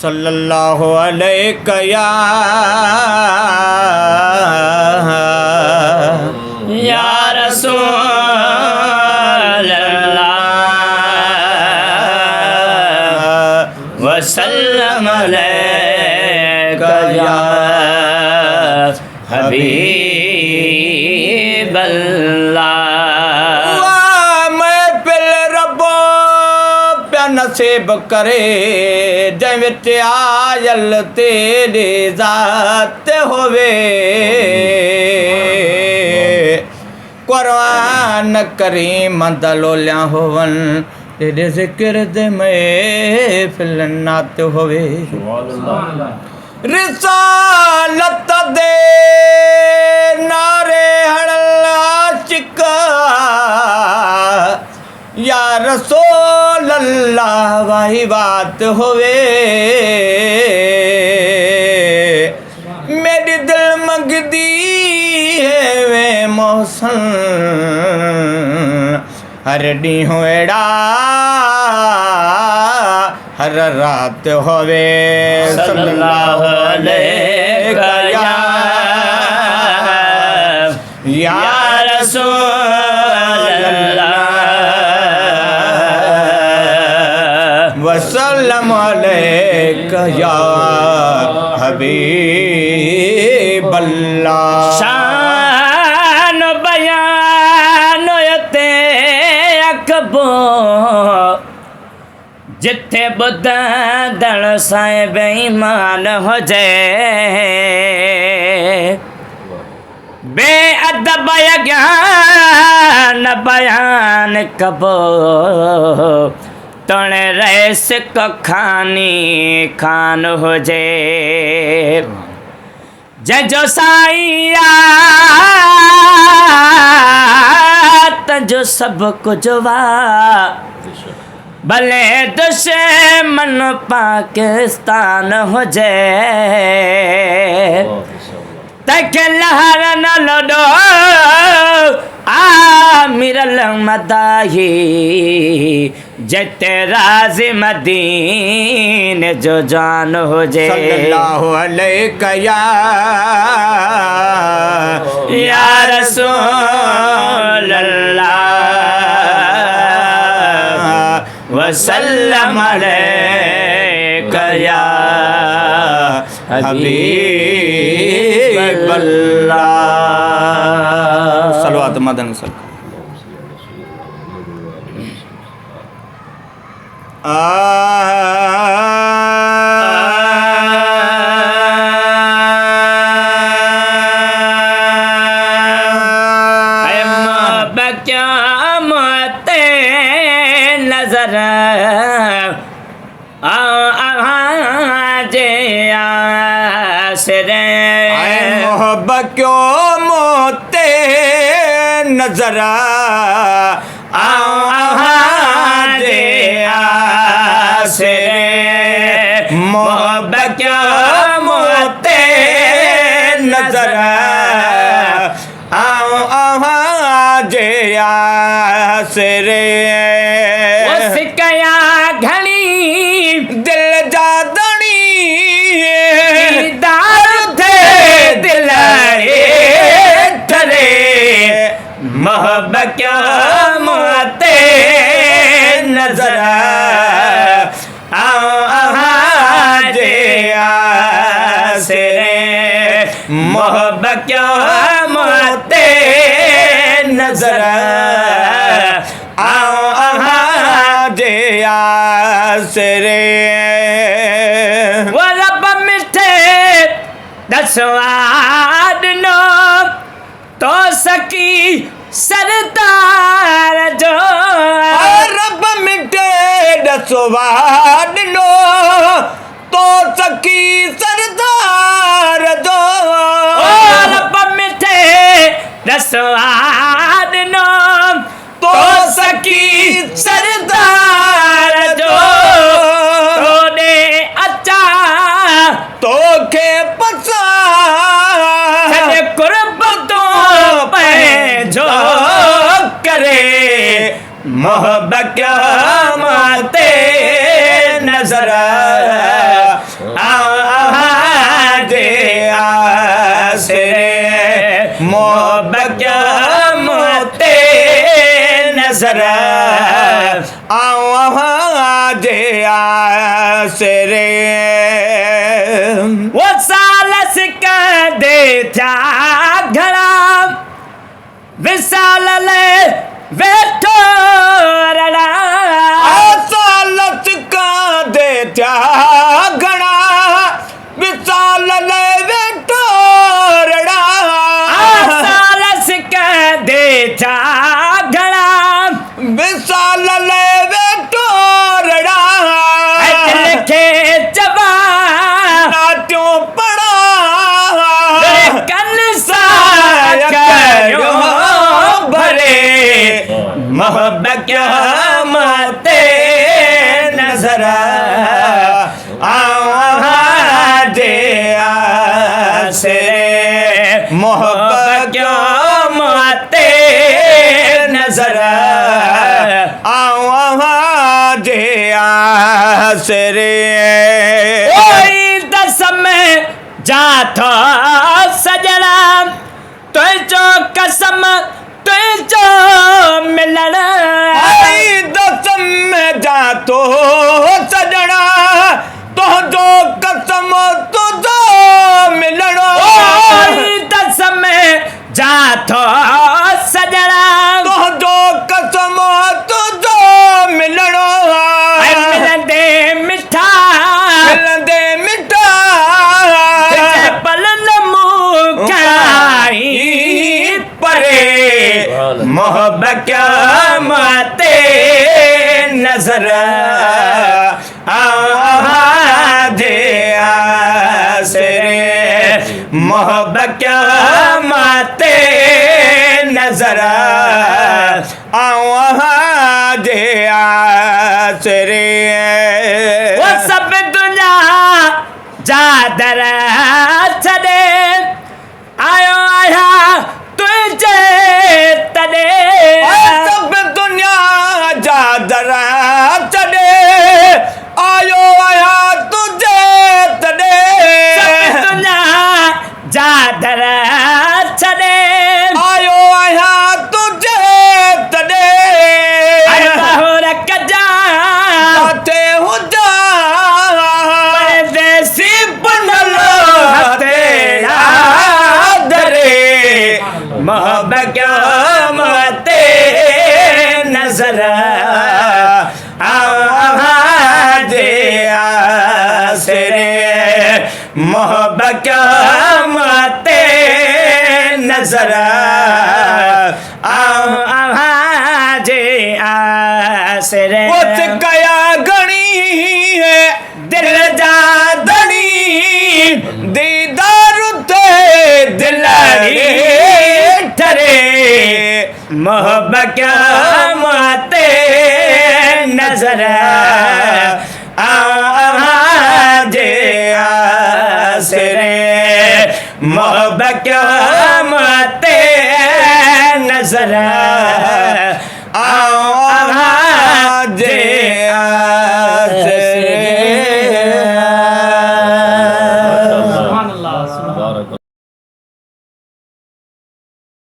सल्लल्लाहु अलैहि या रसूल अल्लाह वसल्लम अलैका या हबीब अल्लाह। मैं पिल रबो प्या नसीब करे जै विच आयल तेरी ज़ात होवे कुरान करीम दलोलिया होवन तेरे ज़िक्र दे महफिल नात होवे रिसालत दे नारे हड़ला चिका या रसूल अल्लाह वाही बात होवे मेरी दिल मंगदी है वे मौसम हर डी होएड़ा हर रात होवे सल्लल्लाहु अलैहि या रसूल अल्लाह वसल्लम अलैका या हबीब अल्लाह। शान बयान ते अकबो जिथे बुधंदड़ साईं बेईमान हो जाए बेअदब ज्ञान बयान कबो तणे रैस कखानी खान हो जाए जजो साईं तजो सब कुछ वा भले दुश्मन पाकिस्तान हो जाए तक लहर न लड़ो आमिरल मदाही जते राज़ी मदीन जो जान हो जाए सल्लल्लाहु अलैहि या रसूल अल्लाह वसल्लम अलैका या हबीब अल्लाह। सलवात मदन सल नजर मोहब्बत क्यों मोते नजर दे आसरे मोहब्बत क्यों मोते नजर जे आसरे सिकया घणी दिल जादनी दार थे दिल ठरे मोहब्बत क्या मोते नजर जे आसरे मोहब्बत क्या मोते नजर जे आसरे वो रब मिठे दसवाद नो तो सकी सरदार जो रब मिठे दसवाद नो तो सकी सरदार जो रब मिठे दसवाद नो तो सकी सरदार जो तोने अच्छा तो के पसा कुर्बतों पे जो करे मोहब्बत क्या माते नजर आसरे वो साल सिक दे था घड़ा विशाल ले वेठो रड़ा सालत का दे त्या घड़ा विशाल ले वेठो रड़ा साल सिक दे था घड़ा विशाल ले वेठो रड़ा लिखे जवा नाट्यों पड़ा कन सा करो भरे मोहब्बत क्या माते नजर दे आसरे मोहब्बत क्या माते नजर दे आसरे कोई दस में जातो सजना तो जो कसम तो जो मिलन दसम में जा तो सजना तो जो कसम तो जो मिलनो दस में जातो सजना तो जो कसम तो जो मिलनो मिलन दे मिठा मिलन दे मिठा पल मुखाई परे मोहब्बत क्या माते नजर दे आसरे मोहब्बत क्या माते नजर दे आसरे वो सब दुनिया जादर छदे आयो आया तुझे तदे सब दुनिया जादरा चढ़े आयो आया तुझे तड़े सब दुनिया जादर छदे आयो आया तुझे तड़े बहुर कजा जाते हो जा परदेसी बनलो तेरा दरे मोहब्बत क्या माते नजर दे आसरे मोहब्बत क्या माते नजर दे आसरे कुछ कया गणी है दिल जा दड़ी दीदार थे दिलड़ी ठरे मोहब्बत क्या माते नजर दे आसरे मोहब्बत क्या माते नजर